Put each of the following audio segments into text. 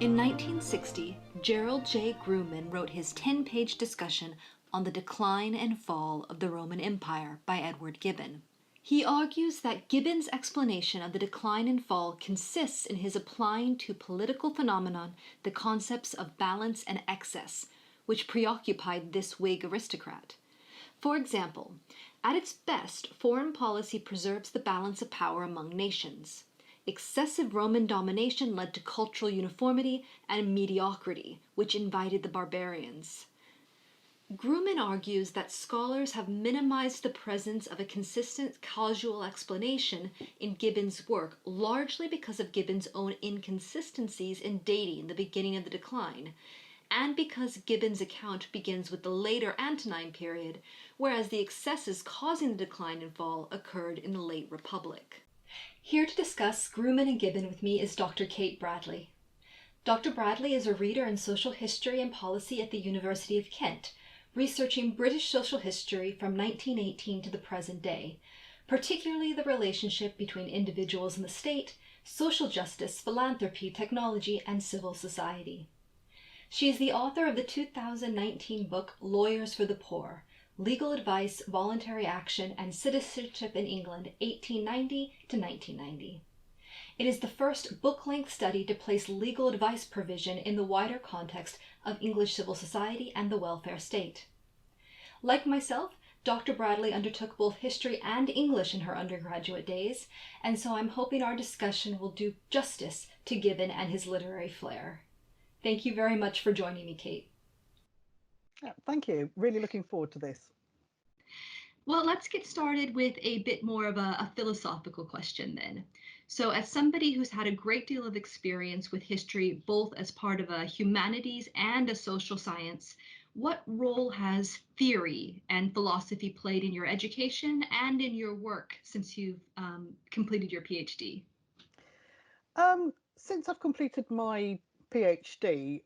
In 1960, Gerald J. Grumman wrote his 10-page discussion on the decline and fall of the Roman Empire by Edward Gibbon. He argues that Gibbon's explanation of the decline and fall consists in his applying to political phenomenon the concepts of balance and excess, which preoccupied this Whig aristocrat. For example, at its best, foreign policy preserves the balance of power among nations. Excessive Roman domination led to cultural uniformity and mediocrity, which invited the barbarians. Grumman argues that scholars have minimized the presence of a consistent causal explanation in Gibbon's work largely because of Gibbon's own inconsistencies in dating the beginning of the decline, and because Gibbon's account begins with the later Antonine period, whereas the excesses causing the decline and fall occurred in the late Republic. Here to discuss Grumman and Gibbon with me is Dr. Kate Bradley. Dr. Bradley is a reader in social history and policy at the University of Kent, researching British social history from 1918 to the present day, particularly the relationship between individuals and the state, social justice, philanthropy, technology, and civil society. She is the author of the 2019 book Lawyers for the Poor, Legal Advice, Voluntary Action, and Citizenship in England, 1890 to 1990. It is the first book-length study to place legal advice provision in the wider context of English civil society and the welfare state. Like myself, Dr. Bradley undertook both history and English in her undergraduate days, and so I'm hoping our discussion will do justice to Gibbon and his literary flair. Thank you very much for joining me, Kate. Yeah, thank you. Really looking forward to this. Well, let's get started with a bit more of a philosophical question then. So as somebody who's had a great deal of experience with history, both as part of a humanities and a social science, what role has theory and philosophy played in your education and in your work since you've completed your PhD? Since I've completed my PhD,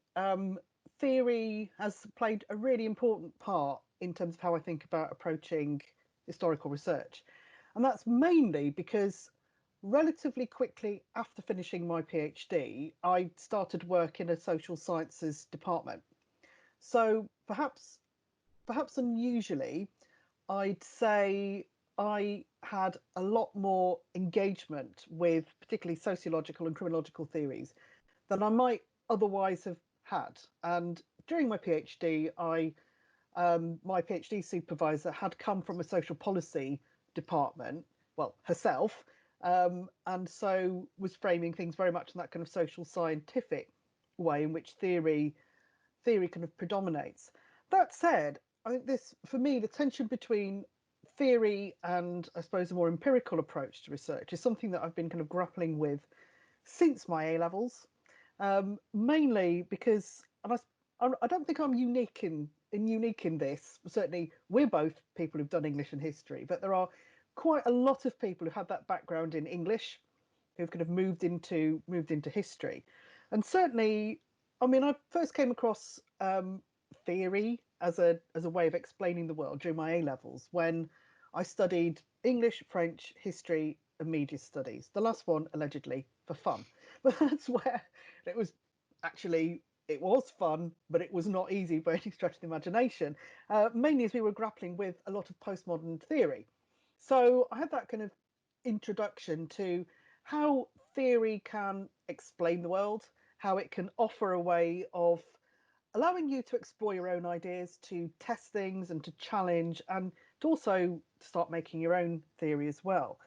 theory has played a really important part in terms of how I think about approaching historical research. And that's mainly because relatively quickly after finishing my PhD, I started work in a social sciences department. So perhaps unusually, I'd say I had a lot more engagement with particularly sociological and criminological theories than I might otherwise have had. And during my PhD, my PhD supervisor had come from a social policy department, well, herself, and so was framing things very much in that kind of social scientific way in which theory kind of predominates. That said, I think this, for me, the tension between theory and I suppose a more empirical approach to research is something that I've been kind of grappling with since my A-levels. Mainly because, and I don't think I'm unique in this. Certainly, we're both people who've done English and history, but there are quite a lot of people who have that background in English, who've kind of moved into history, and certainly, I mean, I first came across theory as a way of explaining the world during my A-levels when I studied English, French, history, and media studies. The last one allegedly for fun, but that's where it was actually. It was fun, but it was not easy by any stretch of the imagination, mainly as we were grappling with a lot of postmodern theory. So I had that kind of introduction to how theory can explain the world, how it can offer a way of allowing you to explore your own ideas, to test things and to challenge, and to also start making your own theory as well.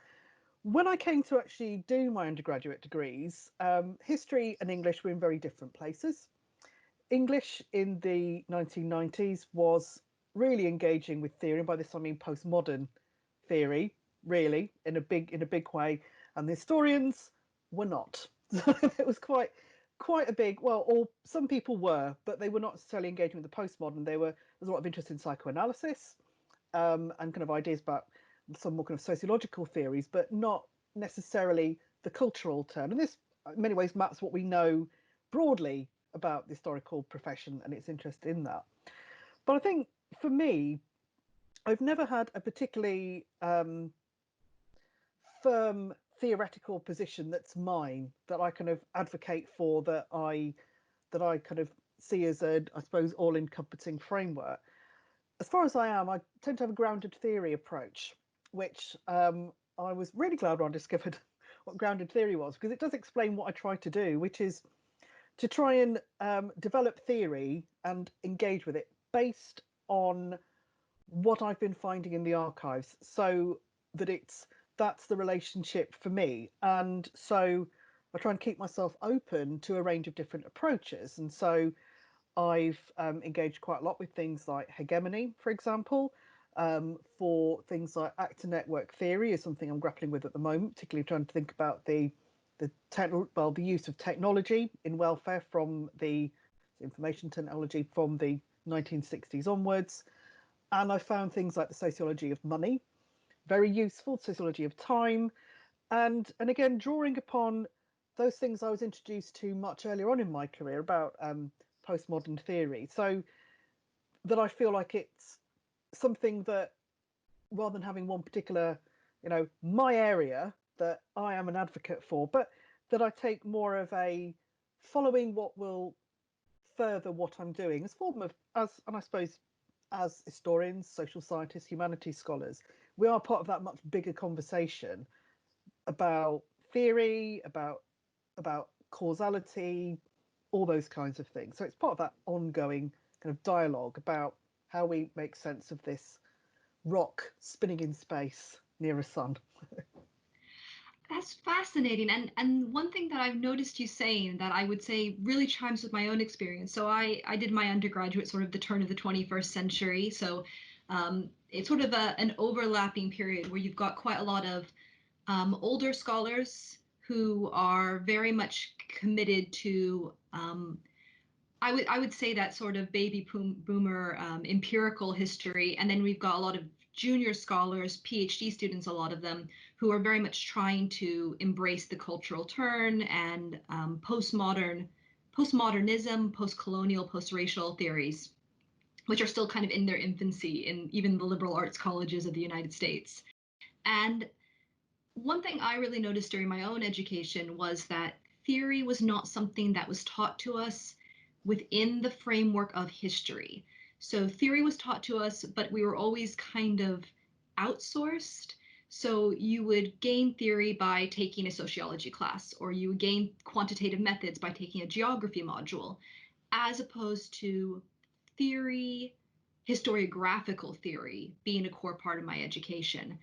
When I came to actually do my undergraduate degrees, history and English were in very different places. English in the 1990s was really engaging with theory, and by this I mean postmodern theory, really, in a big way, and the historians were not. So it was quite a big, well, or some people were, but they were not necessarily engaging with the postmodern. There's a lot of interest in psychoanalysis, and kind of ideas about some more kind of sociological theories, but not necessarily the cultural turn. And this, in many ways, maps what we know broadly about the historical profession and its interest in that. But I think for me, I've never had a particularly firm theoretical position that's mine, that I kind of advocate for, that I that I kind of see as a, I suppose, all-encompassing framework. As far as I am, I tend to have a grounded theory approach, which I was really glad when I discovered what grounded theory was, because it does explain what I try to do, which is to try and develop theory and engage with it based on what I've been finding in the archives, so that that's the relationship for me. And so I try and keep myself open to a range of different approaches. And so I've engaged quite a lot with things like hegemony, for example. For things like actor network theory is something I'm grappling with at the moment, particularly trying to think about the use of technology in welfare from the information technology from the 1960s onwards. And I found things like the sociology of money very useful, sociology of time, and again drawing upon those things I was introduced to much earlier on in my career about postmodern theory. So that I feel like it's something that, rather than having one particular, my area that I am an advocate for, but that I take more of a following what will further what I'm doing as form of, and I suppose as historians, social scientists, humanities scholars, we are part of that much bigger conversation about theory, about causality, all those kinds of things. So it's part of that ongoing kind of dialogue about how we make sense of this rock spinning in space near a sun. That's fascinating. And one thing that I've noticed you saying that I would say really chimes with my own experience. So I did my undergraduate sort of the turn of the 21st century. So it's sort of an overlapping period where you've got quite a lot of older scholars who are very much committed to I would say that sort of baby boomer empirical history, and then we've got a lot of junior scholars, PhD students, a lot of them who are very much trying to embrace the cultural turn and postmodernism, post-colonial, post-racial theories, which are still kind of in their infancy in even the liberal arts colleges of the United States. And one thing I really noticed during my own education was that theory was not something that was taught to us within the framework of history. So theory was taught to us, but we were always kind of outsourced. So you would gain theory by taking a sociology class, or you would gain quantitative methods by taking a geography module, as opposed to theory, historiographical theory being a core part of my education.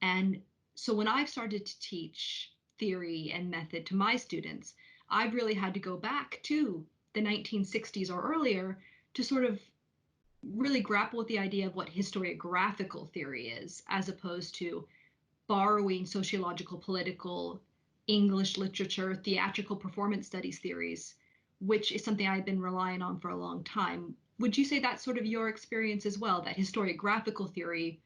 And so when I've started to teach theory and method to my students, I've really had to go back to the 1960s or earlier to sort of really grapple with the idea of what historiographical theory is, as opposed to borrowing sociological, political, English literature, theatrical performance studies theories, which is something I've been relying on for a long time. Would you say that's sort of your experience as well, that historiographical theory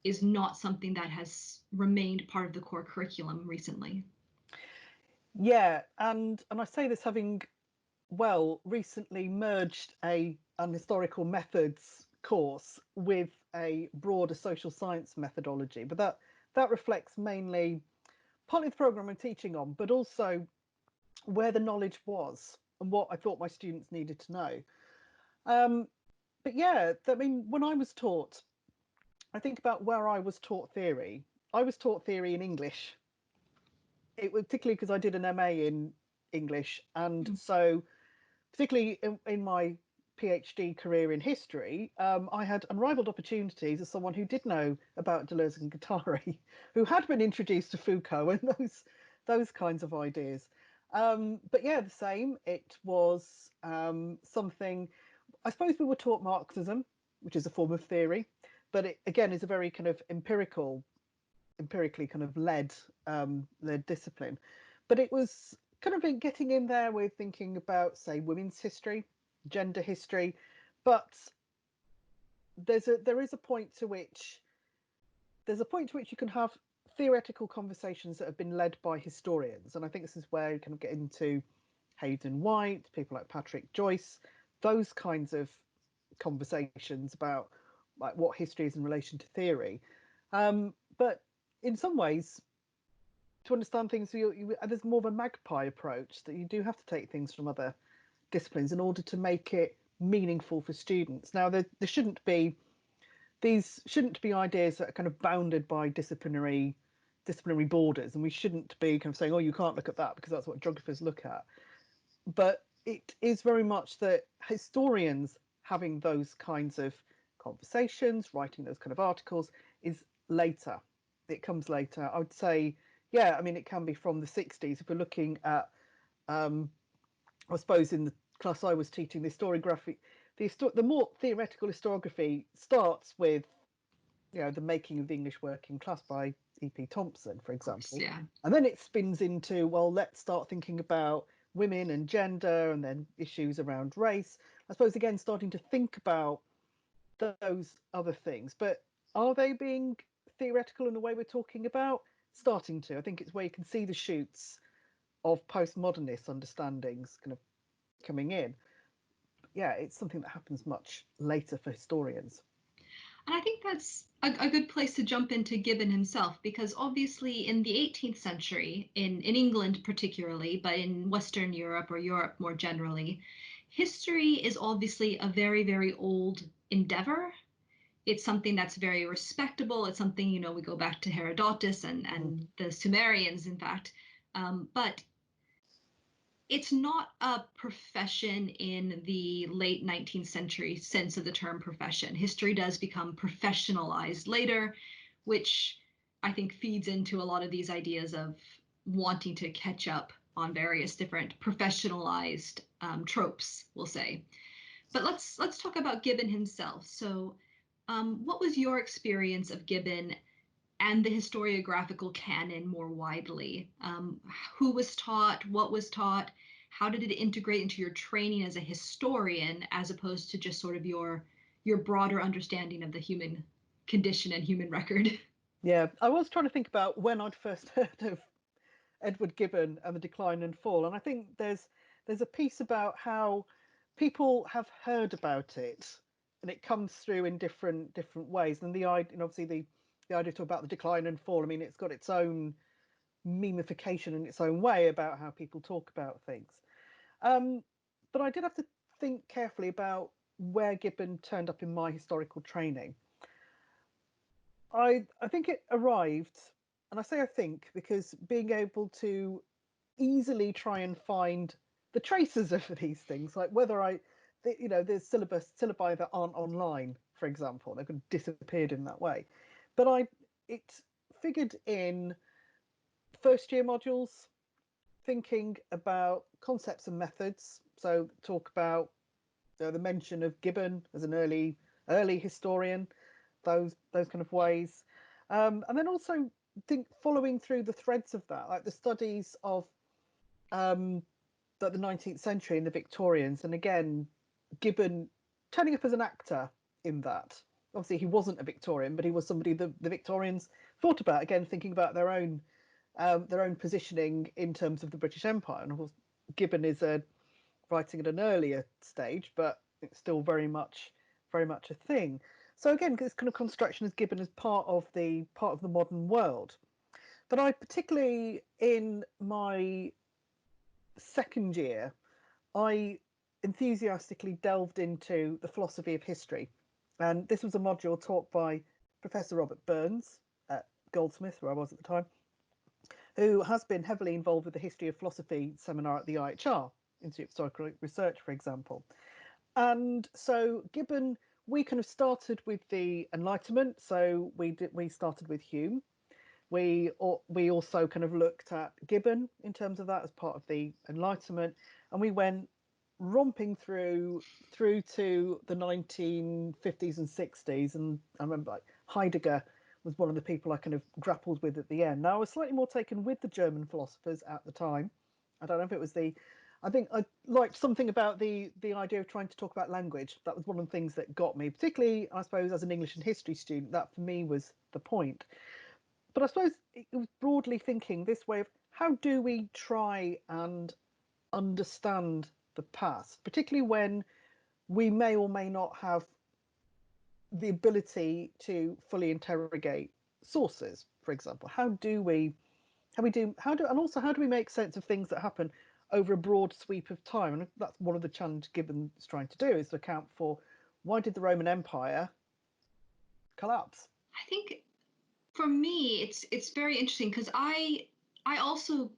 is not something that has remained part of the core curriculum recently? Yeah, and I say this having recently merged an historical methods course with a broader social science methodology, but that reflects mainly partly the program I'm teaching on, but also where the knowledge was and what I thought my students needed to know. But yeah, I mean, when I was taught, I think about where I was taught theory. I was taught theory in English. It was particularly because I did an MA in English, and so particularly in my PhD career in history, I had unrivaled opportunities as someone who did know about Deleuze and Guattari, who had been introduced to Foucault and those kinds of ideas. But yeah, the same. It was something. I suppose we were taught Marxism, which is a form of theory, but it again is a very kind of empirically kind of led discipline. But it was kind of getting in there with thinking about, say, women's history, gender history, but there is a point to which you can have theoretical conversations that have been led by historians, and I think this is where you kind of get into Hayden White, people like Patrick Joyce, those kinds of conversations about like what history is in relation to theory. But in some ways, to understand things, there's more of a magpie approach, that you do have to take things from other disciplines in order to make it meaningful for students. Now, there shouldn't be these shouldn't be ideas that are kind of bounded by disciplinary borders, and we shouldn't be kind of saying, oh, you can't look at that because that's what geographers look at. But it is very much that historians having those kinds of conversations, writing those kind of articles, is later. It comes later. I would say, yeah, I mean, it can be from the 60s. If we're looking at, I suppose in the class I was teaching, the historiography, the more theoretical historiography starts with, the Making of the English Working Class by E.P. Thompson, for example. Yeah. And then it spins into, well, let's start thinking about women and gender, and then issues around race. I suppose, again, starting to think about those other things. But are they being theoretical in the way we're talking about? Starting to. I think it's where you can see the shoots of postmodernist understandings kind of coming in. Yeah, it's something that happens much later for historians. And I think that's a good place to jump into Gibbon himself, because obviously in the 18th century, in England particularly, but in Western Europe or Europe more generally, history is obviously a very, very old endeavor. It's something that's very respectable. It's something, we go back to Herodotus and the Sumerians, in fact. But it's not a profession in the late 19th century sense of the term profession. History does become professionalized later, which I think feeds into a lot of these ideas of wanting to catch up on various different professionalized tropes, we'll say. But let's talk about Gibbon himself. So, what was your experience of Gibbon and the historiographical canon more widely? Who was taught? What was taught? How did it integrate into your training as a historian, as opposed to just sort of your broader understanding of the human condition and human record? Yeah, I was trying to think about when I'd first heard of Edward Gibbon and the Decline and Fall, and I think there's a piece about how people have heard about it, and it comes through in different ways. And the idea, obviously the idea to about the decline and fall. I mean, it's got its own memification in its own way about how people talk about things. Um, but I did have to think carefully about where Gibbon turned up in my historical training. I think it arrived, and I say I think because being able to easily try and find the traces of these things, like whether there's syllabi that aren't online, for example, they could have disappeared in that way. But it figured in first year modules, thinking about concepts and methods. So talk about the mention of Gibbon as an early historian, those kind of ways, and then also think following through the threads of that, like the studies of the 19th century and the Victorians, and again Gibbon turning up as an actor in that. Obviously, he wasn't a Victorian, but he was somebody the Victorians thought about. Again, thinking about their own positioning in terms of the British Empire. And of course, Gibbon is writing at an earlier stage, but it's still very much a thing. So again, this kind of construction as Gibbon as part of the modern world. But I particularly in my second year, I enthusiastically delved into the philosophy of history. And this was a module taught by Professor Robert Burns at Goldsmiths, where I was at the time, who has been heavily involved with the history of philosophy seminar at the IHR, Institute of Historical Research, for example. And so Gibbon, we kind of started with the Enlightenment. So we started with Hume. We also kind of looked at Gibbon in terms of that as part of the Enlightenment, and we went romping through to the 1950s and 60s. And I remember like Heidegger was one of the people I kind of grappled with at the end. Now I was slightly more taken with the German philosophers at the time. I don't know if it was I think I liked something about the idea of trying to talk about language. That was one of the things that got me, particularly I suppose as an English and history student. That for me was the point. But I suppose it was broadly thinking this way of how do we try and understand the past, particularly when we may or may not have the ability to fully interrogate sources, for example. How do and also how do we make sense of things that happen over a broad sweep of time. And that's one of the challenges Gibbon's trying to do, is to account for why did the Roman Empire collapse? I think for me it's very interesting because I also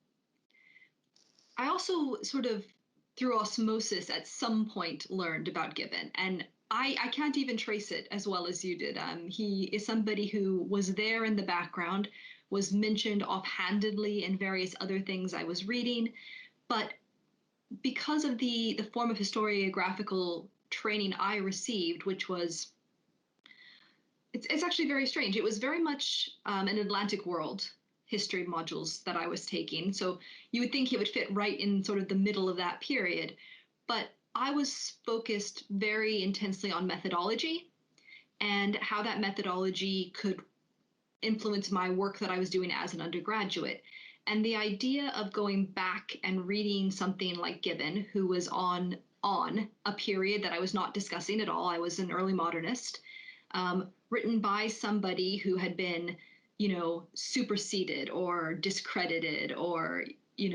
I also sort of through osmosis at some point learned about Gibbon, and I can't even trace it as well as you did. He is somebody who was there in the background, was mentioned offhandedly in various other things I was reading, but because of the form of historiographical training I received, which was it's actually very strange. It was very much an Atlantic world history modules that I was taking. So you would think it would fit right in sort of the middle of that period. But I was focused very intensely on methodology and how that methodology could influence my work that I was doing as an undergraduate. And the idea of going back and reading something like Gibbon, who was on a period that I was not discussing at all. I was an early modernist, written by somebody who had been, superseded or discredited or,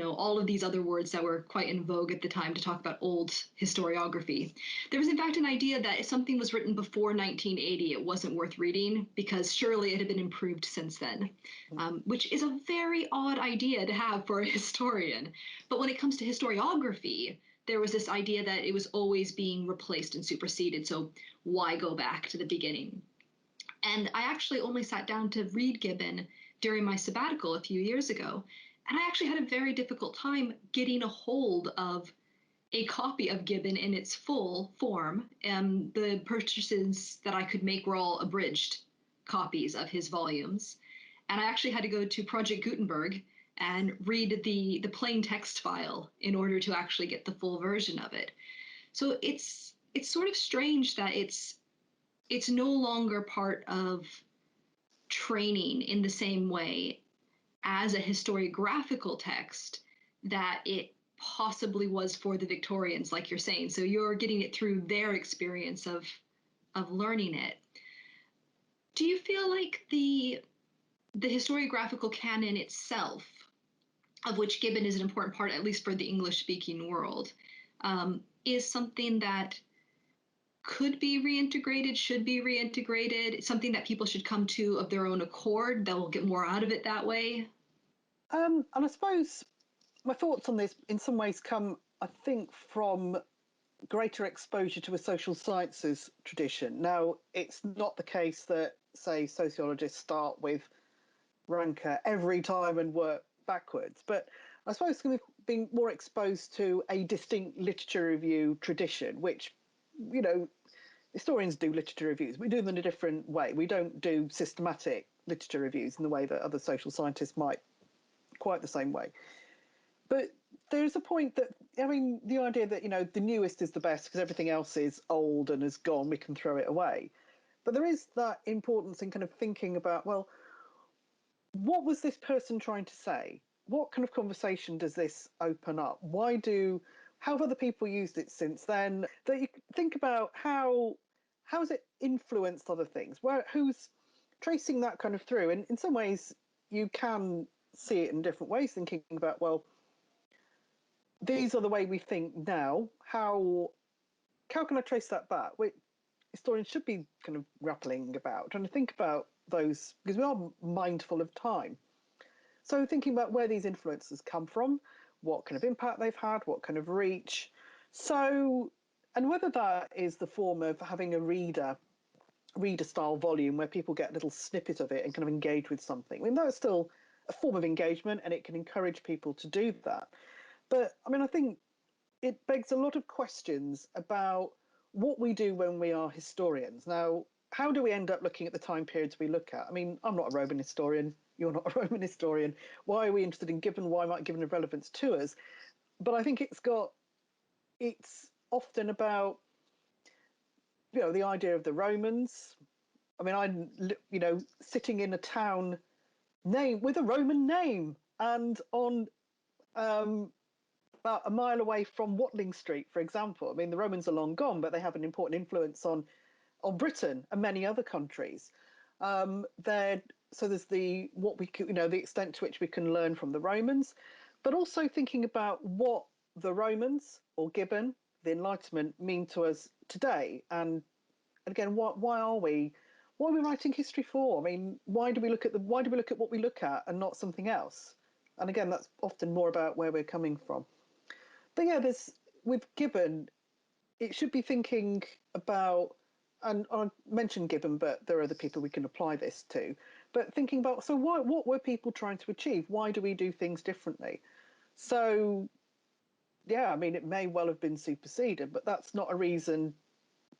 all of these other words that were quite in vogue at the time to talk about old historiography. There was, in fact, an idea that if something was written before 1980, it wasn't worth reading because surely it had been improved since then, which is a very odd idea to have for a historian. But when it comes to historiography, there was this idea that it was always being replaced and superseded. So why go back to the beginning? And I actually only sat down to read Gibbon during my sabbatical a few years ago. And I actually had a very difficult time getting a hold of a copy of Gibbon in its full form. The purchases that I could make were all abridged copies of his volumes. And I actually had to go to Project Gutenberg and read the plain text file in order to actually get the full version of it. So it's sort of strange that it's no longer part of training in the same way as a historiographical text that it possibly was for the Victorians, like you're saying. So you're getting it through their experience of learning it. Do you feel like the historiographical canon itself, of which Gibbon is an important part, at least for the English speaking world, is something that could be reintegrated, should be reintegrated, something that people should come to of their own accord? They'll get more out of it that way? And I suppose my thoughts on this in some ways come, I think, from greater exposure to a social sciences tradition. Now, it's not the case that, say, sociologists start with Ranker every time and work backwards, but I suppose being more exposed to a distinct literature review tradition, which, historians do literature reviews. We do them in a different way. We don't do systematic literature reviews in the way that other social scientists might, quite the same way. But there's a point that, the idea that, the newest is the best because everything else is old and is gone, we can throw it away. But there is that importance in kind of thinking about, well, what was this person trying to say? What kind of conversation does this open up? How have other people used it since then? That you think about how has it influenced other things? Who's tracing that kind of through? And in some ways, you can see it in different ways, thinking about, well, these are the way we think now. How can I trace that back? Historians should be kind of grappling about, trying to think about those, because we are mindful of time. So thinking about where these influences come from, what kind of impact they've had, what kind of reach. So, and whether that is the form of having a reader style volume where people get a little snippet of it and kind of engage with something. That's still a form of engagement and it can encourage people to do that. But I think it begs a lot of questions about what we do when we are historians. Now, how do we end up looking at the time periods we look at? I'm not a Roman historian. You're not a Roman historian. Why are we interested in Gibbon? Why might Gibbon have relevance to us? But I think it's often about, the idea of the Romans. I'm, sitting in a town name with a Roman name and on about a mile away from Watling Street, for example. The Romans are long gone, but they have an important influence on Britain and many other countries. So there's the extent to which we can learn from the Romans, but also thinking about what the Romans or Gibbon, the Enlightenment, mean to us today? And again, why are we writing history for? I mean, why do we look at what we look at and not something else? And again, that's often more about where we're coming from. But yeah, there's with Gibbon, it should be thinking about, and I mentioned Gibbon, but there are other people we can apply this to. But thinking about, so what were people trying to achieve? Why do we do things differently? So yeah, I mean, it may well have been superseded, but that's not a reason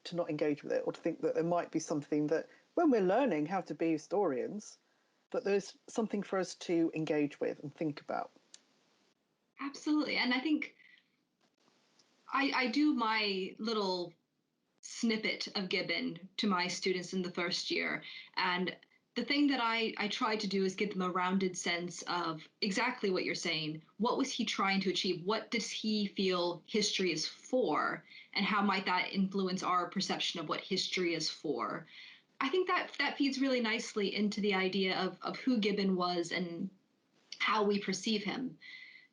to not engage with it or to think that there might be something that, when we're learning how to be historians, that there's something for us to engage with and think about. Absolutely. And I think I do my little snippet of Gibbon to my students in the first year. And the thing that I try to do is give them a rounded sense of exactly what you're saying. What was he trying to achieve? What does he feel history is for? And how might that influence our perception of what history is for? I think that feeds really nicely into the idea of who Gibbon was and how we perceive him.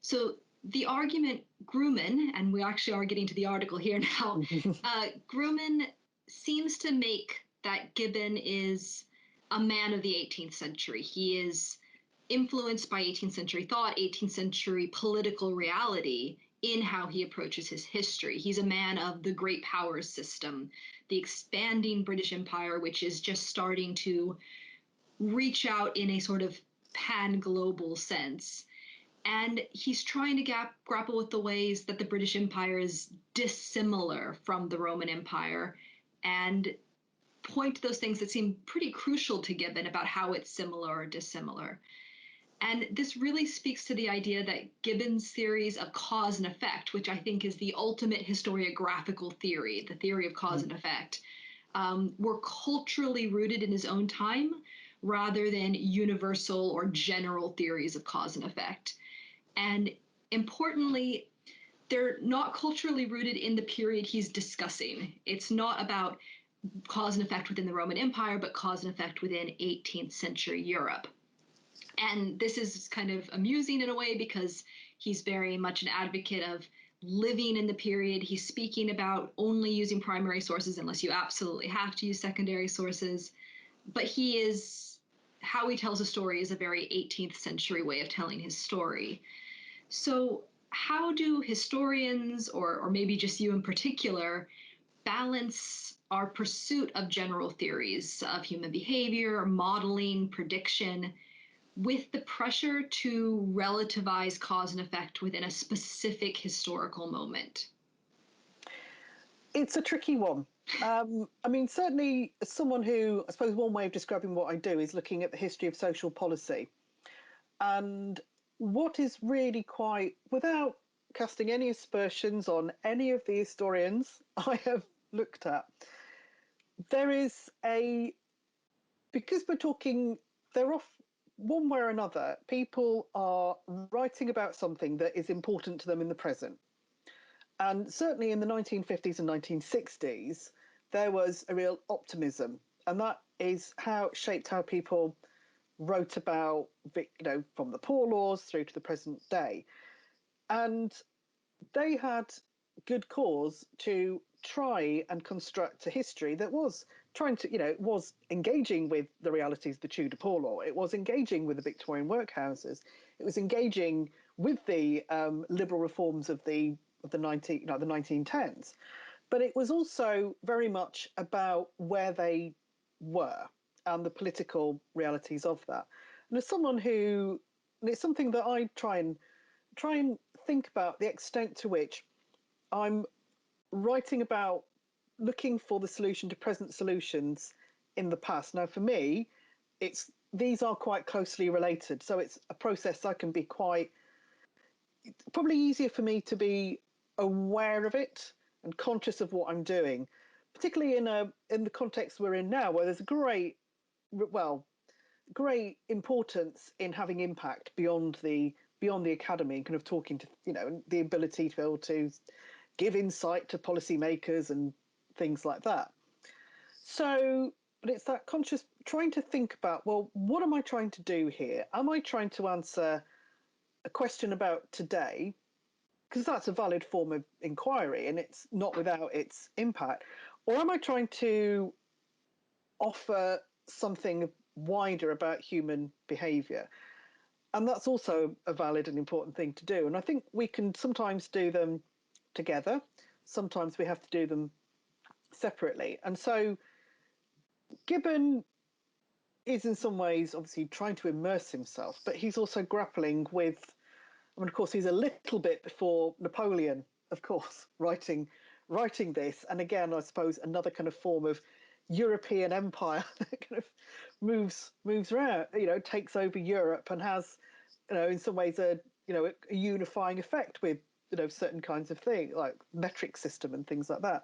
So the argument Grumman, and we actually are getting to the article here now, Grumman seems to make that Gibbon is a man of the 18th century. He is influenced by 18th century thought, 18th century political reality in how he approaches his history. He's a man of the great powers system, the expanding British Empire, which is just starting to reach out in a sort of pan global sense. And he's trying to grapple with the ways that the British Empire is dissimilar from the Roman Empire and point to those things that seem pretty crucial to Gibbon about how it's similar or dissimilar. And this really speaks to the idea that Gibbon's theories of cause and effect, which I think is the ultimate historiographical theory, the theory of cause and effect, were culturally rooted in his own time rather than universal or general theories of cause and effect. And importantly, they're not culturally rooted in the period he's discussing. It's not about cause and effect within the Roman Empire, but cause and effect within 18th century Europe. And this is kind of amusing in a way because he's very much an advocate of living in the period. He's speaking about only using primary sources unless you absolutely have to use secondary sources. But how he tells a story is a very 18th century way of telling his story. So, how do historians, or maybe just you in particular, balance our pursuit of general theories of human behavior, modeling, prediction, with the pressure to relativize cause and effect within a specific historical moment? It's a tricky one. I mean, certainly, as someone who, I suppose one way of describing what I do is looking at the history of social policy. And what is really quite, without casting any aspersions on any of the historians I have looked at, there is because we're talking, they're off one way or another, people are writing about something that is important to them in the present. And certainly in the 1950s and 1960s, there was a real optimism. And that is how it shaped how people wrote about, from the poor laws through to the present day. And they had good cause to try and construct a history that was trying to, it was engaging with the realities of the Tudor poor law. It was engaging with the Victorian workhouses. It was engaging with the liberal reforms of the 1910s. But it was also very much about where they were and the political realities of that. And as someone who, and it's something that I try and think about the extent to which I'm writing about looking for the solution to present solutions in the past. Now, for me, these are quite closely related. So it's a process I can be probably easier for me to be aware of it and conscious of what I'm doing, particularly in the context we're in now, where there's great importance in having impact beyond the academy and kind of talking to, the ability to be able to give insight to policymakers and things like that. So, but it's that conscious trying to think about, well, what am I trying to do here? Am I trying to answer a question about today, because that's a valid form of inquiry and it's not without its impact? Or am I trying to offer something wider about human behaviour? And that's also a valid and important thing to do. And I think we can sometimes do them together. Sometimes we have to do them separately. And so Gibbon is in some ways obviously trying to immerse himself, but he's also grappling with, I mean, of course, he's a little bit before Napoleon, of course, writing this. And again, I suppose another kind of form of European empire that kind of moves around, takes over Europe and has, in some ways a unifying effect with certain kinds of things like metric system and things like that.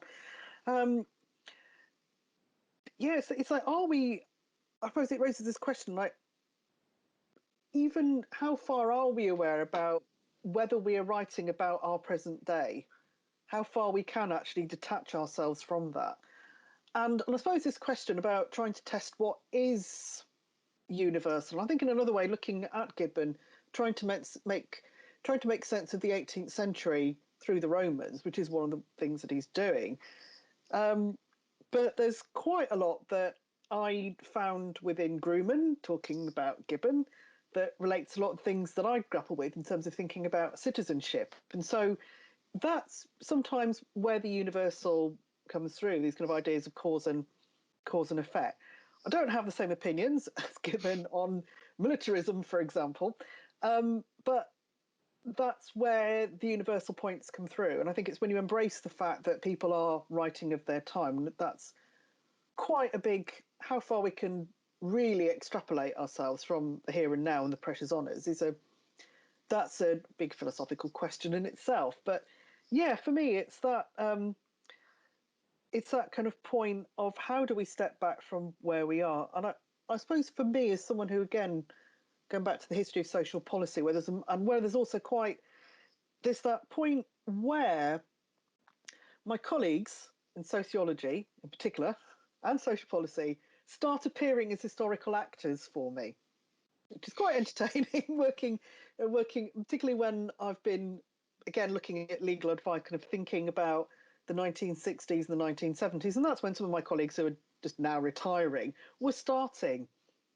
Yes, it's like, are we? I suppose it raises this question, like, even how far are we aware about whether we are writing about our present day? How far we can actually detach ourselves from that? And I suppose this question about trying to test what is universal. I think in another way, looking at Gibbon, trying to make sense of the 18th century through the Romans, which is one of the things that he's doing. But there's quite a lot that I found within Grumman, talking about Gibbon, that relates to a lot of things that I grapple with in terms of thinking about citizenship. And so that's sometimes where the universal comes through, these kind of ideas of cause and effect. I don't have the same opinions as Gibbon on militarism, for example, but that's where the universal points come through. And I think it's when you embrace the fact that people are writing of their time, that's quite a big, how far we can really extrapolate ourselves from the here and now and the pressures on us that's a big philosophical question in itself. But yeah, for me, it's that kind of point of how do we step back from where we are? And I suppose for me, as someone who, again, going back to the history of social policy, where there's also there's that point where my colleagues in sociology, in particular, and social policy, start appearing as historical actors for me, which is quite entertaining. working, particularly when I've been again looking at legal advice, kind of thinking about the 1960s and the 1970s, and that's when some of my colleagues who are just now retiring were starting.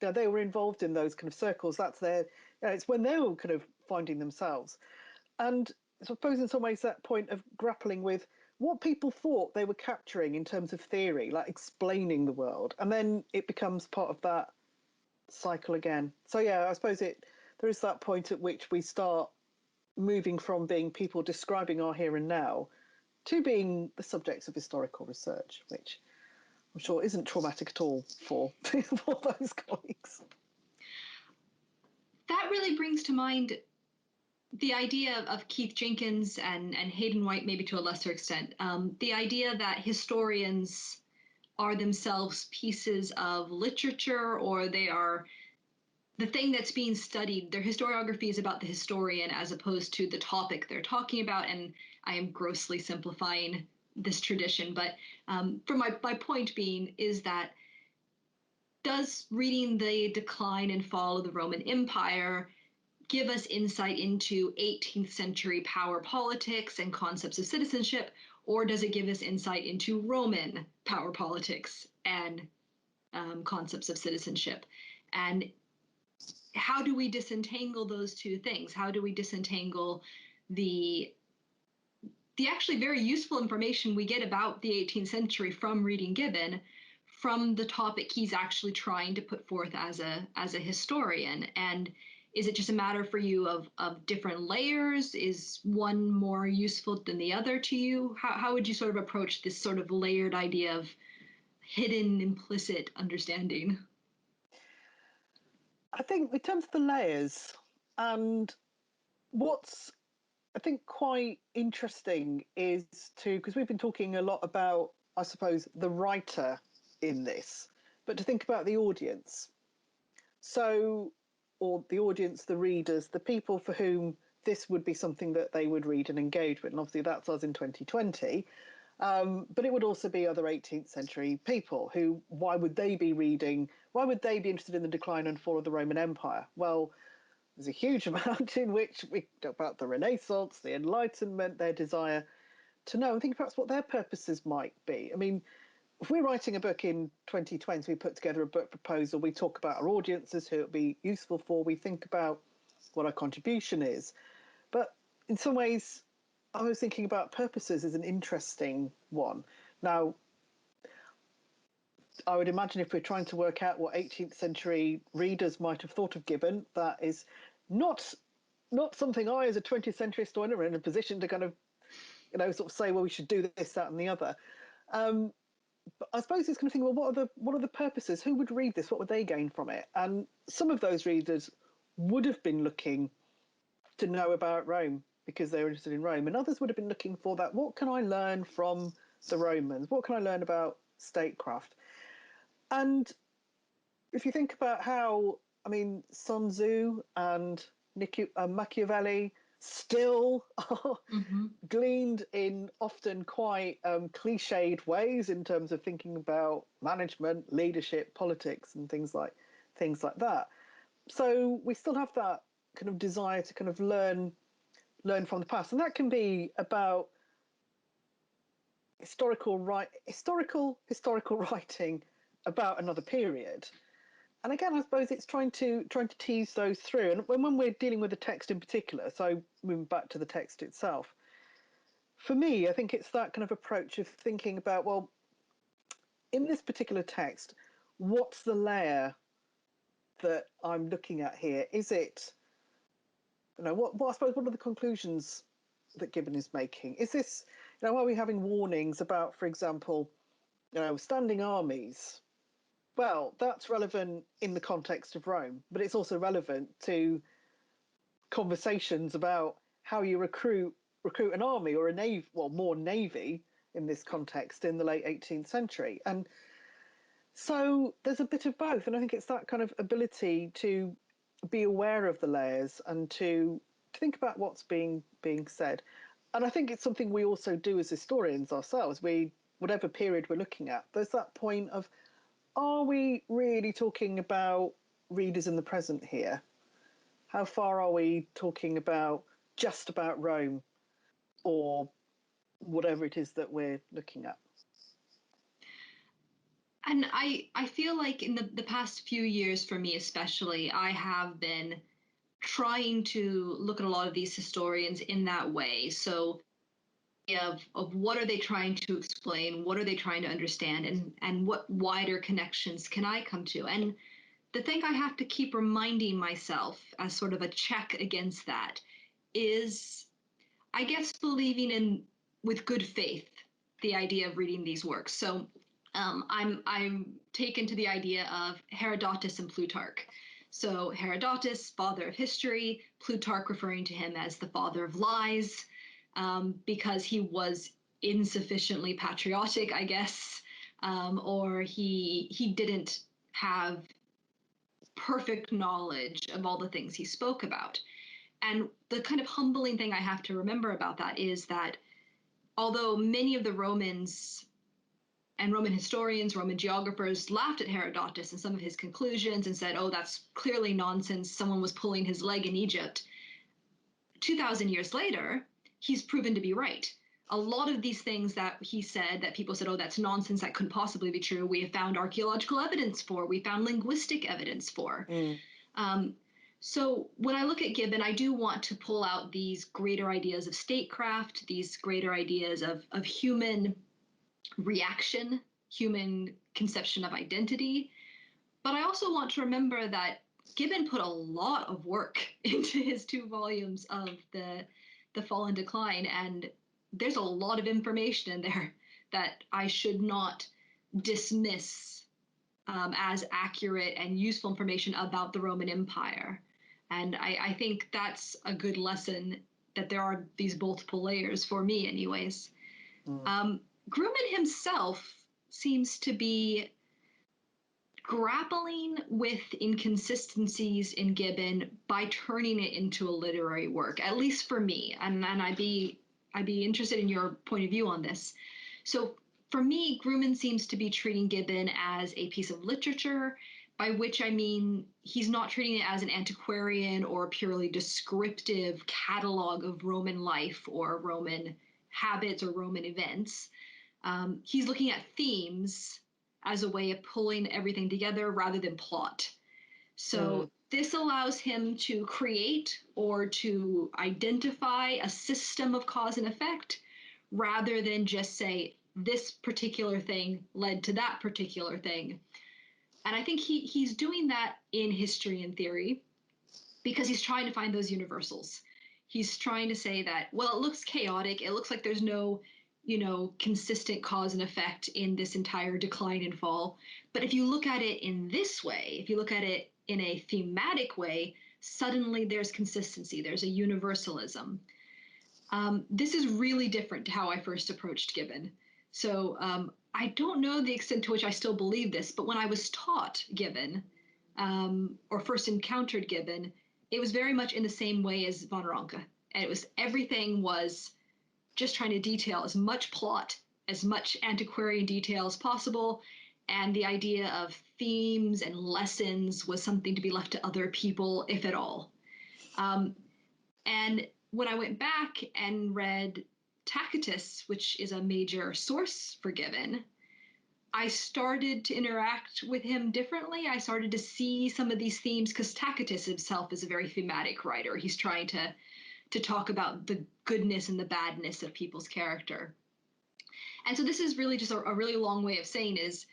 They were involved in those kind of circles. That's it's when they were kind of finding themselves. And I suppose in some ways that point of grappling with what people thought they were capturing in terms of theory, like explaining the world, and then it becomes part of that cycle again. So yeah, I suppose there is that point at which we start moving from being people describing our here and now to being the subjects of historical research, which I'm sure isn't traumatic at all for those colleagues. That really brings to mind the idea of Keith Jenkins and Hayden White, maybe to a lesser extent, the idea that historians are themselves pieces of literature, or they are the thing that's being studied. Their historiography is about the historian as opposed to the topic they're talking about. And I am grossly simplifying this tradition, but for my point being is that does reading the decline and fall of the Roman Empire give us insight into 18th century power politics and concepts of citizenship, or does it give us insight into Roman power politics and concepts of citizenship? And how do we disentangle those two things? How do we disentangle the actually very useful information we get about the 18th century from reading Gibbon from the topic he's actually trying to put forth as a historian? And is it just a matter for you of different layers? Is one more useful than the other to you? How would you sort of approach this sort of layered idea of hidden implicit understanding? I think in terms of the layers, and what's I think quite interesting is because we've been talking a lot about, I suppose, the writer in this, but to think about the audience. So, or the audience, the readers, the people for whom this would be something that they would read and engage with. And obviously that's us in 2020. But it would also be other 18th century people who, why would they be interested in the decline and fall of the Roman Empire? Well, There's a huge amount in which we talk about the Renaissance, the Enlightenment, their desire to know and think perhaps what their purposes might be. I mean, if we're writing a book in 2020, we put together a book proposal, we talk about our audiences, who it would be useful for, we think about what our contribution is. But in some ways, I was thinking about purposes is an interesting one. Now, I would imagine if we're trying to work out what 18th century readers might have thought of Gibbon, that is not something I, as a 20th century historian, are in a position to kind of, sort of say, well, we should do this, that, and the other. But I suppose it's kind of thinking, well, what are the purposes? Who would read this? What would they gain from it? And some of those readers would have been looking to know about Rome because they were interested in Rome, and others would have been looking for that. What can I learn from the Romans? What can I learn about statecraft? And if you think about how, I mean, Sun Tzu and Machiavelli still are gleaned in often quite cliched ways in terms of thinking about management, leadership, politics, and things like that. So we still have that kind of desire to kind of learn from the past, and that can be about historical writing about another period. And again, I suppose it's trying to tease those through. And when we're dealing with the text in particular, so moving back to the text itself, for me, I think it's that kind of approach of thinking about, well, in this particular text, what's the layer that I'm looking at here? Is it, what I suppose, what are the conclusions that Gibbon is making? Is this, are we having warnings about, for example, standing armies? Well, that's relevant in the context of Rome, but it's also relevant to conversations about how you recruit an army or a navy, well, more navy in this context in the late 18th century. And so there's a bit of both. And I think it's that kind of ability to be aware of the layers and to think about what's being said. And I think it's something we also do as historians ourselves. Whatever period we're looking at, there's that point of, are we really talking about readers in the present here? How far are we talking about just about Rome or whatever it is that we're looking at? And I feel like in the past few years, for me especially, I have been trying to look at a lot of these historians in that way. So of what are they trying to explain, what are they trying to understand, and what wider connections can I come to? And the thing I have to keep reminding myself as sort of a check against that is, I guess, believing in, with good faith, the idea of reading these works. So I'm taken to the idea of Herodotus and Plutarch. So Herodotus, father of history, Plutarch referring to him as the father of lies, because he was insufficiently patriotic, I guess, or he didn't have perfect knowledge of all the things he spoke about. And the kind of humbling thing I have to remember about that is that although many of the Romans and Roman historians, Roman geographers laughed at Herodotus and some of his conclusions and said, oh, that's clearly nonsense. Someone was pulling his leg in Egypt. 2,000 years later, he's proven to be right. A lot of these things that he said that people said, oh, that's nonsense, that couldn't possibly be true, we have found archaeological evidence for, we found linguistic evidence for. So when I look at Gibbon, I do want to pull out these greater ideas of statecraft, these greater ideas of human reaction, human conception of identity. But I also want to remember that Gibbon put a lot of work into his 2 volumes of the Fall and Decline, and there's a lot of information in there that I should not dismiss as accurate and useful information about the Roman Empire. And I think that's a good lesson, that there are these multiple layers, for me anyways. Grumman himself seems to be grappling with inconsistencies in Gibbon by turning it into a literary work, at least for me. And I'd be interested in your point of view on this. So for me, Grumman seems to be treating Gibbon as a piece of literature, by which I mean he's not treating it as an antiquarian or purely descriptive catalog of Roman life or Roman habits or Roman events. He's looking at themes as a way of pulling everything together rather than plot. Mm, So this allows him to create or to identify a system of cause and effect rather than just say this particular thing led to that particular thing. And I think he's doing that in history and theory because he's trying to find those universals. He's trying to say that, well, it looks chaotic. It looks like there's no, consistent cause and effect in this entire decline and fall. But if you look at it in this way, if you look at it in a thematic way, suddenly there's consistency, there's a universalism. This is really different to how I first approached Gibbon. So I don't know the extent to which I still believe this, but when I was taught Gibbon or first encountered Gibbon, it was very much in the same way as von Ranke. And it was everything was just trying to detail as much plot, as much antiquarian detail as possible. And the idea of themes and lessons was something to be left to other people, if at all. Um, and when I went back and read Tacitus, which is a major source for Gibbon, I started to interact with him differently. I started to see some of these themes because Tacitus himself is a very thematic writer. He's trying to talk about the goodness and the badness of people's character. And so this is really just a really long way of saying is,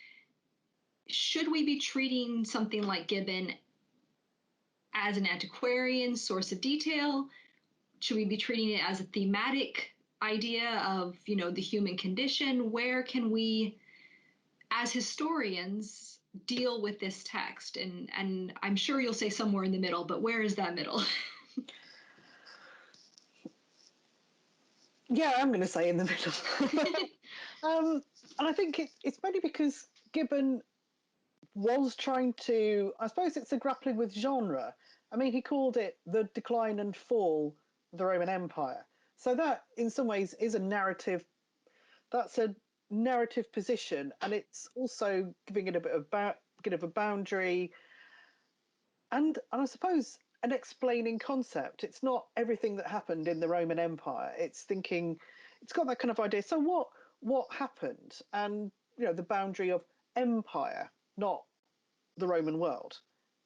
should we be treating something like Gibbon as an antiquarian source of detail? Should we be treating it as a thematic idea of, the human condition? Where can we, as historians, deal with this text? And I'm sure you'll say somewhere in the middle, but where is that middle? yeah, I'm going to say in the middle. And I think it's mainly because Gibbon was trying to, I suppose it's a grappling with genre. I mean, he called it the decline and fall of the Roman Empire. So that, in some ways, is a narrative. That's a narrative position, and it's also giving it a bit of a boundary, and I suppose an explaining concept. It's not everything that happened in the Roman Empire. It's thinking, it's got that kind of idea. So what happened, and the boundary of empire, not the Roman world.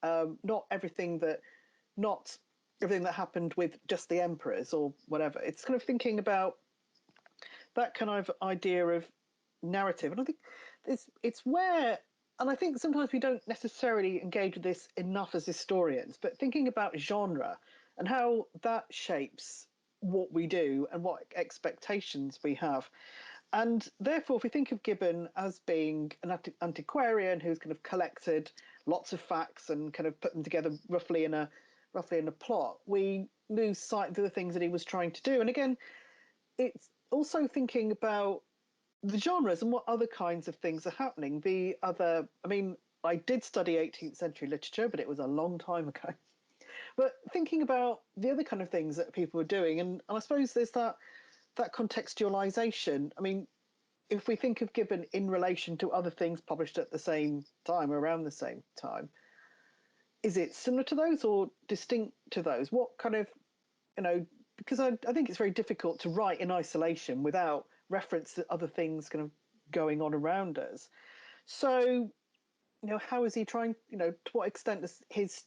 Not everything that not everything that happened with just the emperors or whatever. It's kind of thinking about that kind of idea of narrative. And I think it's where, and I think sometimes we don't necessarily engage with this enough as historians, but thinking about genre and how that shapes what we do and what expectations we have. And therefore, if we think of Gibbon as being an antiquarian who's kind of collected lots of facts and kind of put them together roughly in a plot, we lose sight of the things that he was trying to do. And again, it's also thinking about the genres and what other kinds of things are happening. I mean, I did study 18th century literature, but it was a long time ago. But thinking about the other kind of things that people were doing, and I suppose there's that contextualization. I mean, if we think of Gibbon in relation to other things published at the same time, around the same time, is it similar to those or distinct to those? What kind of, because I think it's very difficult to write in isolation without reference to other things kind of going on around us. So, how is he trying, to what extent does his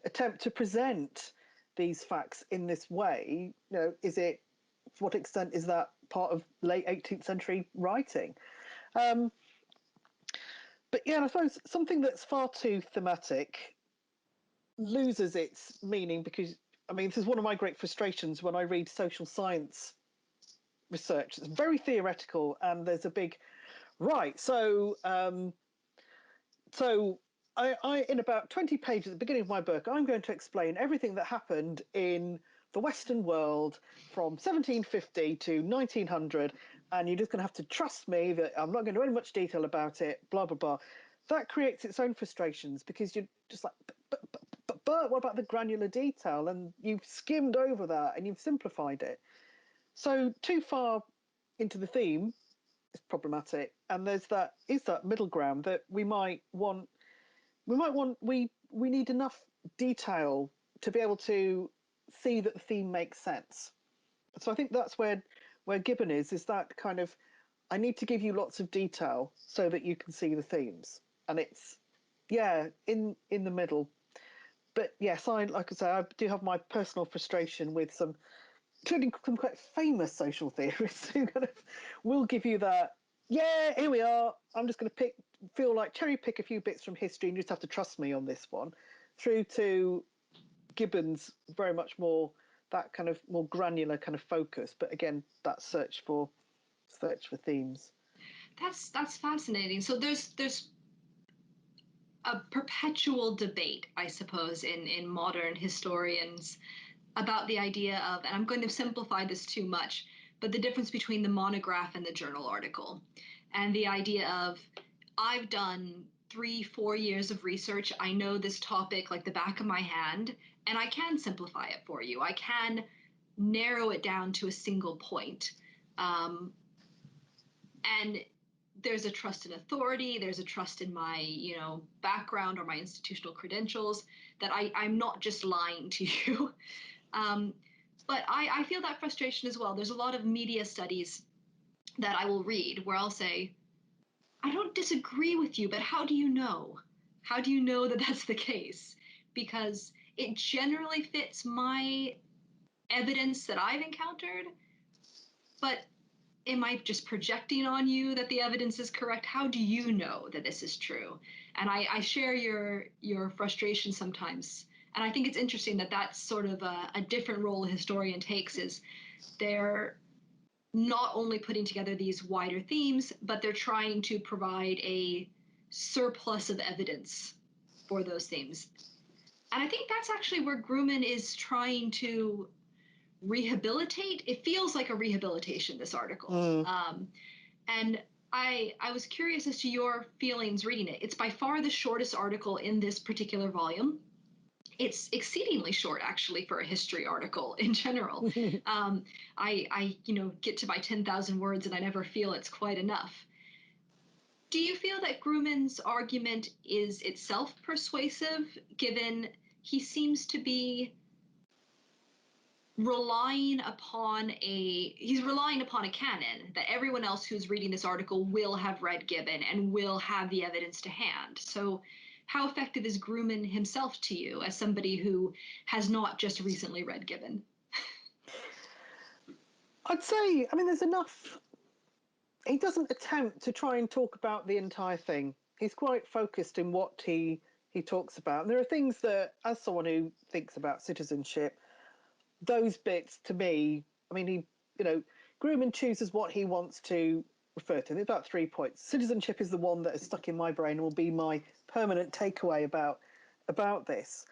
attempt to present these facts in this way, to what extent is that part of late 18th century writing? Um, but yeah, I suppose something that's far too thematic loses its meaning because, I mean, this is one of my great frustrations when I read social science research. It's very theoretical, and there's a big right. So I in about 20 pages at the beginning of my book, I'm going to explain everything that happened in the Western world from 1750 to 1900, and you're just going to have to trust me that I'm not going to go into much detail about it, blah, blah, blah. That creates its own frustrations because you're just like, but what about the granular detail? And you've skimmed over that and you've simplified it. So too far into the theme is problematic. And is that middle ground that we we need enough detail to be able to see that the theme makes sense. So I think that's where Gibbon is that kind of, I need to give you lots of detail so that you can see the themes, and it's in the middle. But yes, like I say, I do have my personal frustration with including some quite famous social theorists who kind of will give you that. Yeah, here we are. I'm just going to feel like cherry pick a few bits from history, and you just have to trust me on this one. Through to Gibbon's very much more that kind of more granular kind of focus, but again, that search for themes. That's fascinating. So there's a perpetual debate, I suppose, in modern historians about the idea of, and I'm going to simplify this too much, but the difference between the monograph and the journal article, and the idea of, I've done 3-4 years of research, I know this topic like the back of my hand, and I can simplify it for you. I can narrow it down to a single point. And there's a trust in authority, there's a trust in my background or my institutional credentials, that I'm not just lying to you. um, but I feel that frustration as well. There's a lot of media studies that I will read where I'll say, I don't disagree with you, but how do you know? How do you know that that's the case? Because it generally fits my evidence that I've encountered, but am I just projecting on you that the evidence is correct? How do you know that this is true? And I share your frustration sometimes. And I think it's interesting that that's sort of a different role a historian takes, is they're not only putting together these wider themes, but they're trying to provide a surplus of evidence for those themes. And I think that's actually where Grumman is trying to rehabilitate. It feels like a rehabilitation, this article. Mm. And I was curious as to your feelings reading it. It's by far the shortest article in this particular volume. It's exceedingly short, actually, for a history article in general. I get to my 10,000 words and I never feel it's quite enough. Do you feel that Grumman's argument is itself persuasive, given he seems to be he's relying upon a canon that everyone else who's reading this article will have read Gibbon and will have the evidence to hand. So how effective is Grumman himself to you as somebody who has not just recently read Gibbon? I'd say, I mean, there's enough. He doesn't attempt to try and talk about the entire thing. He's quite focused in what he talks about. And there are things that, as someone who thinks about citizenship, those bits to me, I mean, Grumman chooses what he wants to refer to. There's about 3 points. Citizenship is the one that is stuck in my brain and will be my permanent takeaway about this.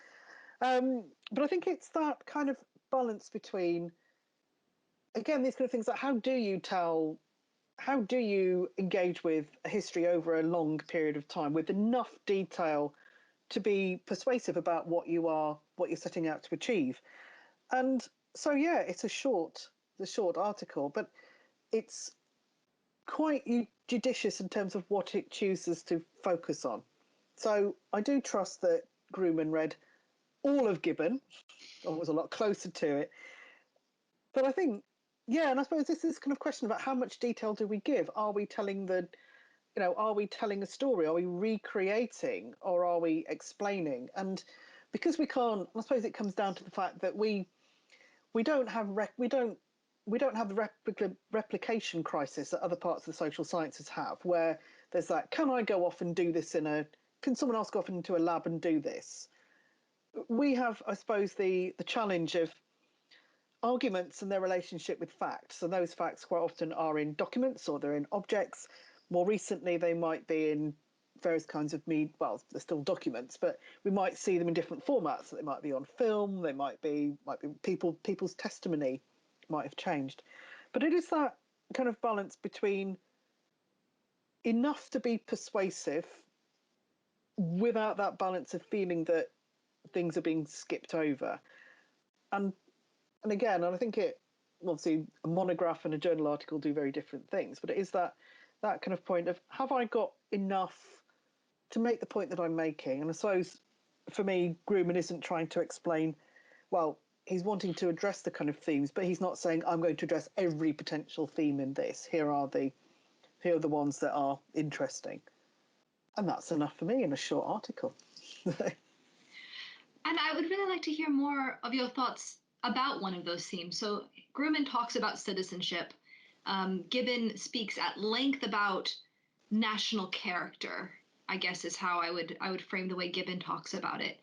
But I think it's that kind of balance between, again, these kind of things like how do you engage with a history over a long period of time with enough detail to be persuasive about what you're setting out to achieve. And so it's a short article, but it's quite judicious in terms of what it chooses to focus on. So I do trust that Grumman read all of Gibbon, or was a lot closer to it. But I think, and I suppose this is kind of question about how much detail do we give? Are we telling are we telling a story? Are we recreating, or are we explaining? And because we can't, I suppose it comes down to the fact that we don't have the replication crisis that other parts of the social sciences have, where there's that, can I go off and do this can someone else go off into a lab and do this? We have, I suppose, the challenge of arguments and their relationship with facts. And those facts quite often are in documents or they're in objects. More recently, they might be in various kinds of media. Well, they're still documents, but we might see them in different formats. They might be on film. They might be people's testimony might have changed. But it is that kind of balance between enough to be persuasive without that balance of feeling that things are being skipped over. And again, and I think obviously a monograph and a journal article do very different things, but it is that kind of point of, have I got enough to make the point that I'm making, and I suppose for me, Grumman isn't trying to explain, well, he's wanting to address the kind of themes, but he's not saying, I'm going to address every potential theme in this. Here are the ones that are interesting. And that's enough for me in a short article. And I would really like to hear more of your thoughts about one of those themes. So Grumman talks about citizenship. Gibbon speaks at length about national character, I guess is how I would frame the way Gibbon talks about it.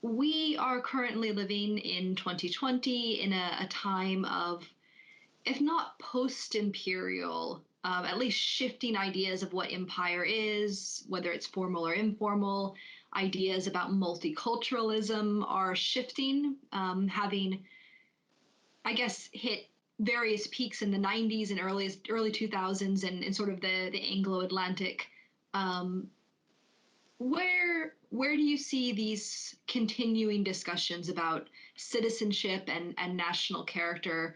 We are currently living in 2020 in a time of, if not post-imperial, at least shifting ideas of what empire is, whether it's formal or informal. Ideas about multiculturalism are shifting, having, I guess, hit various peaks in the 90s and early 2000s and sort of the Anglo-Atlantic. Um, where do you see these continuing discussions about citizenship and national character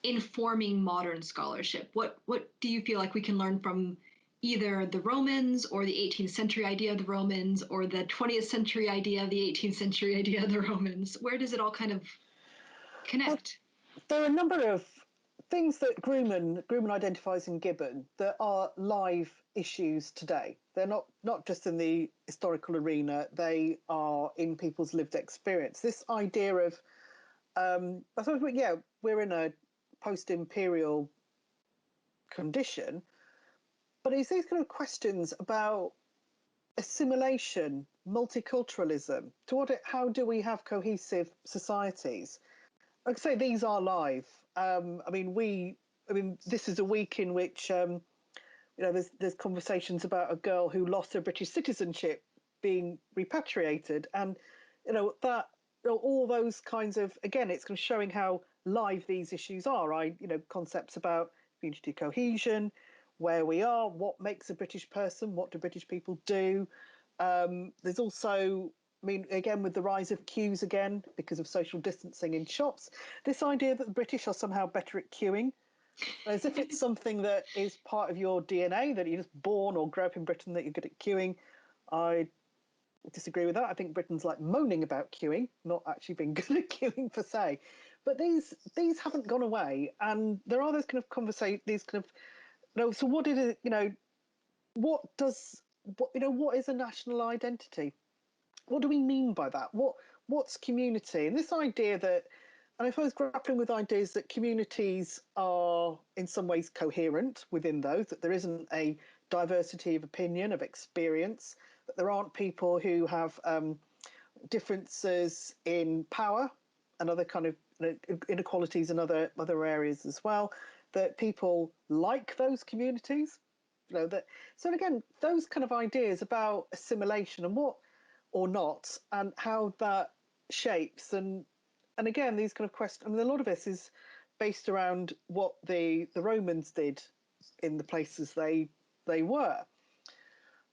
informing modern scholarship? What do you feel like we can learn from either the Romans or the 18th century idea of the Romans or the 20th century idea of the 18th century idea of the Romans? Where does it all kind of Well, connect? there are a number of things that Grumman identifies in Gibbon that are live issues today. They're not just in the historical arena, they are in people's lived experience. This idea of, I suppose, we're in a post-imperial condition, but it's these kind of questions about assimilation, multiculturalism. How do we have cohesive societies? Like I say, these are live. This is a week in which there's conversations about a girl who lost her British citizenship being repatriated, and all those kinds of, again, it's kind of showing how live these issues are. Concepts about community cohesion, where we are, what makes a British person, what do British people do. There's also, again, with the rise of queues again, because of social distancing in shops, this idea that the British are somehow better at queuing, as if it's something that is part of your DNA, that you're just born or grow up in Britain, that you're good at queuing. I disagree with that. I think Britain's like moaning about queuing, not actually being good at queuing per se. But these haven't gone away, and there are those kind of conversations, these kind of, so what did it, what is a national identity? What do we mean by that? What's community? And this idea that, and I suppose grappling with ideas that communities are in some ways coherent within those, that there isn't a diversity of opinion, of experience, that there aren't people who have differences in power and other kind of inequalities in other areas as well, that people like those communities. So again, those kind of ideas about assimilation and what or not, and how that shapes, and again, these kind of questions. A lot of this is based around what the Romans did in the places they were,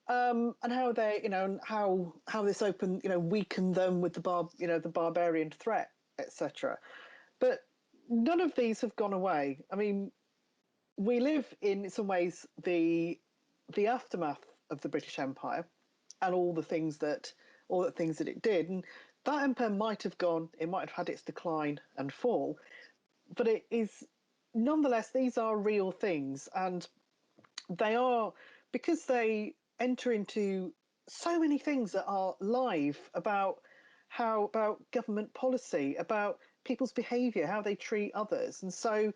and how they, and how this opened, weakened them with the barbarian threat, etc. But none of these have gone away. We live in some ways the aftermath of the British Empire and all the things that it did, and that empire might have had its decline and fall, but it is nonetheless, these are real things, and they are, because they enter into so many things that are live about government policy, about people's behaviour, how they treat others. And so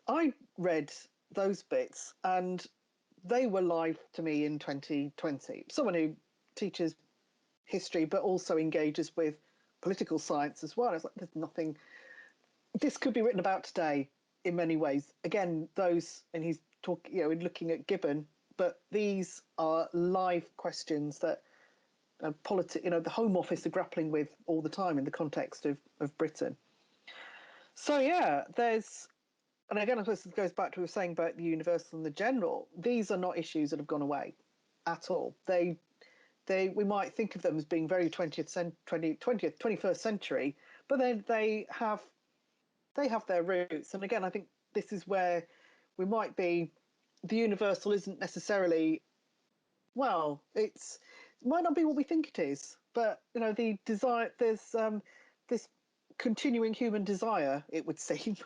I read those bits, and they were live to me in 2020. Someone who teaches history but also engages with political science as well. It's like, there's nothing, this could be written about today in many ways. Again, and he's talking, looking at Gibbon, but these are live questions that the Home Office are grappling with all the time in the context of Britain. So yeah, and again, I suppose this goes back to what we were saying about the universal and the general. These are not issues that have gone away at all. We might think of them as being very 21st century, but then they have their roots. And again, I think this is where we might be, the universal isn't necessarily Well, it might not be what we think it is, but the desire, there's this continuing human desire, it would seem,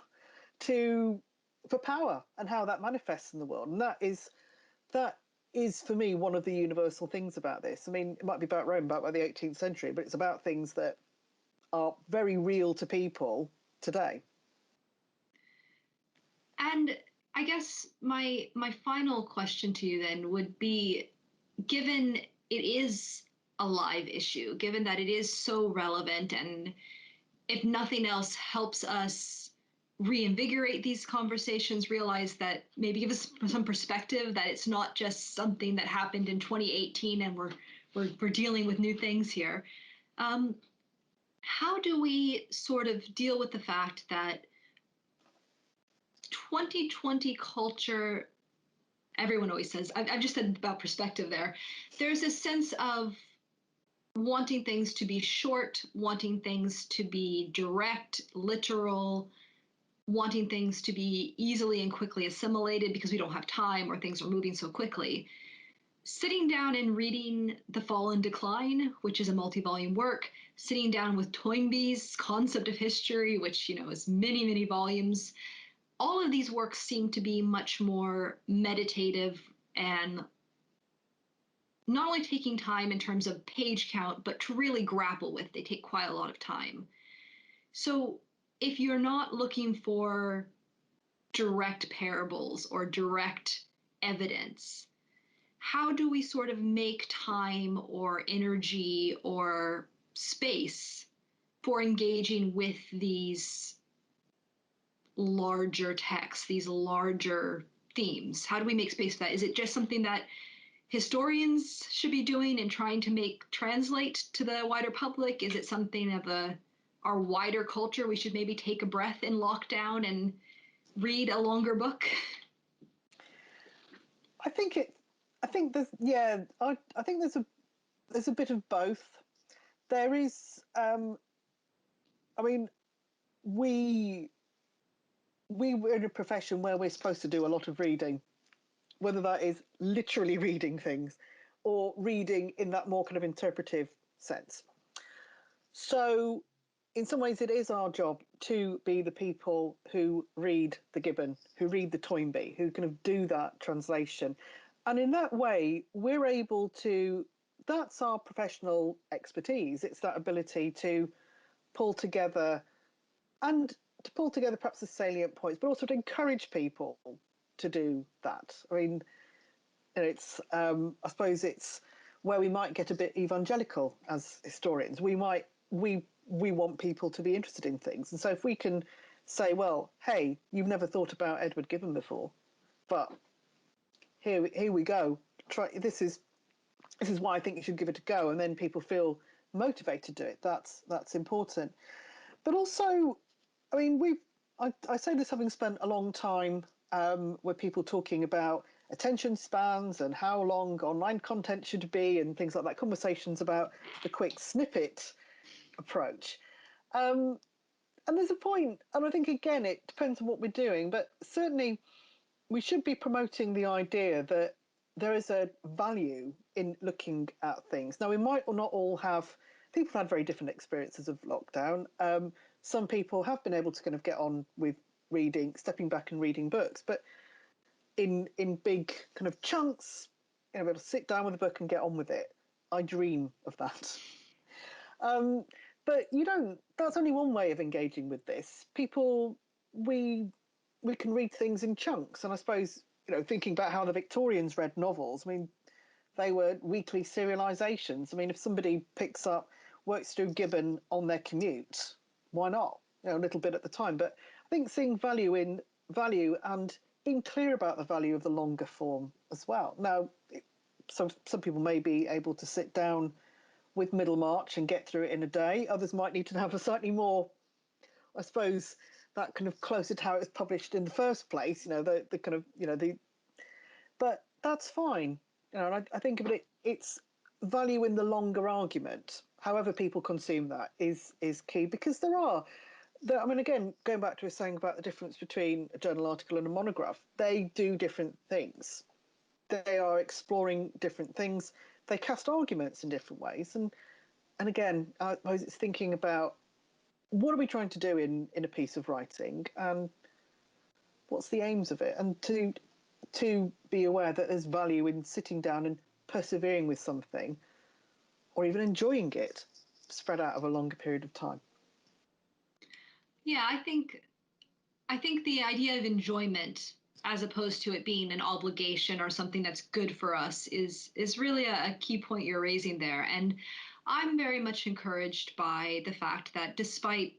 to for power and how that manifests in the world. And that is for me one of the universal things about this. I mean, it might be about Rome, about the 18th century, but it's about things that are very real to people today. And I guess my final question to you then would be, given it is a live issue, given that it is so relevant, and if nothing else helps us reinvigorate these conversations, realize that maybe give us some perspective that it's not just something that happened in 2018 and we're dealing with new things here. Um, how do we sort of deal with the fact that 2020 culture, everyone always says, I've just said about perspective there, there's a sense of wanting things to be short, wanting things to be direct, literal, wanting things to be easily and quickly assimilated because we don't have time or things are moving so quickly. Sitting down and reading The Fall and Decline, which is a multi-volume work, sitting down with Toynbee's Concept of History, which is many, many volumes, all of these works seem to be much more meditative and not only taking time in terms of page count, but to really grapple with. They take quite a lot of time. So if you're not looking for direct parables or direct evidence, how do we sort of make time or energy or space for engaging with these larger texts, these larger themes? How do we make space for that? Is it just something that historians should be doing and trying to make translate to the wider public? Is it something of our wider culture? We should maybe take a breath in lockdown and read a longer book. I think it. I think there's yeah. I think there's a bit of both. There is. I mean, we we're in a profession where we're supposed to do a lot of reading, whether that is literally reading things or reading in that more kind of interpretive sense. So, in some ways, it is our job to be the people who read the Gibbon, who read the Toynbee, who kind of do that translation. And in that way, we're able to, that's our professional expertise. It's that ability to pull together and to pull together perhaps the salient points, but also to encourage people to do that. I mean, it's I suppose it's where we might get a bit evangelical as historians. We want people to be interested in things, and so if we can say, well, hey, you've never thought about Edward Gibbon before, but here we go. Try this is why I think you should give it a go, and then people feel motivated to do it. That's important. But also, I mean, I say this having spent a long time with people talking about attention spans and how long online content should be and things like that, conversations about the quick snippet approach. And there's a point, and I think, again, it depends on what we're doing, but certainly we should be promoting the idea that there is a value in looking at things. Now, we might or not all have, people have had very different experiences of lockdown. Some people have been able to kind of get on with reading, stepping back and reading books, but in big kind of chunks, be able to sit down with a book and get on with it. I dream of that. But you don't, that's only one way of engaging with this. People, we can read things in chunks. And I suppose, thinking about how the Victorians read novels, I mean, they were weekly serializations. I mean, if somebody works through Gibbon on their commute, why not? A little bit at the time. But I think seeing value and being clear about the value of the longer form as well. Now, some people may be able to sit down with Middlemarch and get through it in a day. Others might need to have a slightly more, I suppose, that kind of closer to how it was published in the first place. The kind of but that's fine. And I think of it, it's value in the longer argument. However people consume that is key, because I mean, again, going back to saying about the difference between a journal article and a monograph, they do different things. they are exploring different things. They cast arguments in different ways, and again, I suppose it's thinking about what are we trying to do in a piece of writing, and what's the aims of it, and to be aware that there's value in sitting down and persevering with something, or even enjoying it spread out over a longer period of time. Yeah, I think the idea of enjoyment as opposed to it being an obligation or something that's good for us is really a key point you're raising there. And I'm very much encouraged by the fact that despite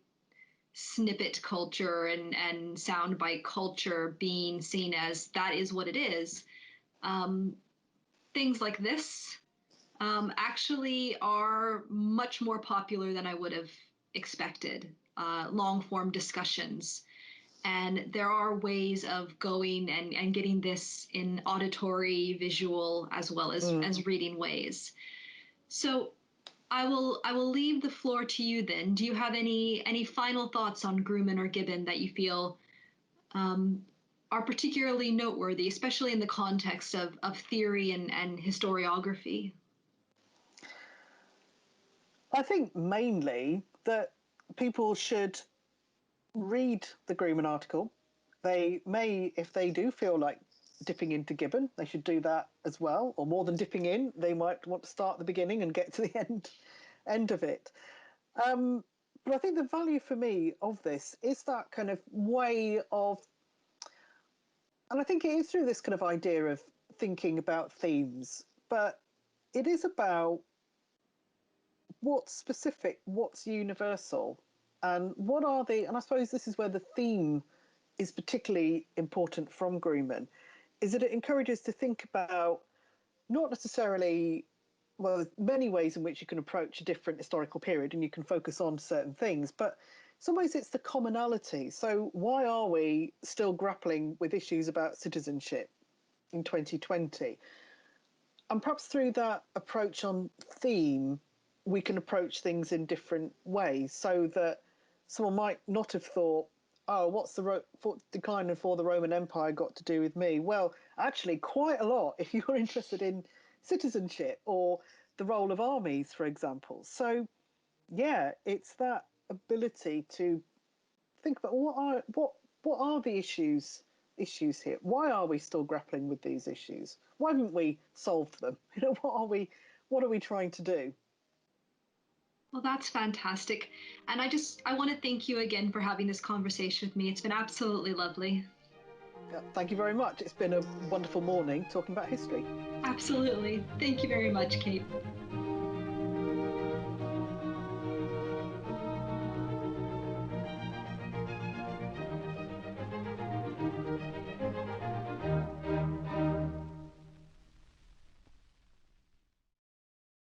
snippet culture and soundbite culture being seen as that is what it is, um, things like this actually are much more popular than I would have expected. Long form discussions. And there are ways of going and getting this in auditory, visual, as well as reading ways. So I will leave the floor to you then. Do you have any final thoughts on Grumman or Gibbon that you feel um, are particularly noteworthy, especially in the context of theory and historiography? I think mainly that people should read the Grumman article. They may, if they do feel like dipping into Gibbon, they should do that as well, or more than dipping in, they might want to start at the beginning and get to the end of it. But I think the value for me of this is that kind of way of, and I think it is through this kind of idea of thinking about themes, but it is about what's specific, what's universal, and what are the, and I suppose this is where the theme is particularly important from Grumman, is that it encourages to think about not necessarily, well, there's many ways in which you can approach a different historical period and you can focus on certain things, but in some ways it's the commonality. So why are we still grappling with issues about citizenship in 2020? And perhaps through that approach on theme, we can approach things in different ways so that someone might not have thought, oh, what's the decline and fall of the Roman Empire got to do with me? Well, actually, quite a lot if you're interested in citizenship or the role of armies, for example. So, yeah, it's that ability to think about what are the issues here? Why are we still grappling with these issues? Why haven't we solved them? What are we trying to do? Well, that's fantastic. And I want to thank you again for having this conversation with me. It's been absolutely lovely. Thank you very much. It's been a wonderful morning talking about history. Absolutely. Thank you very much, Kate.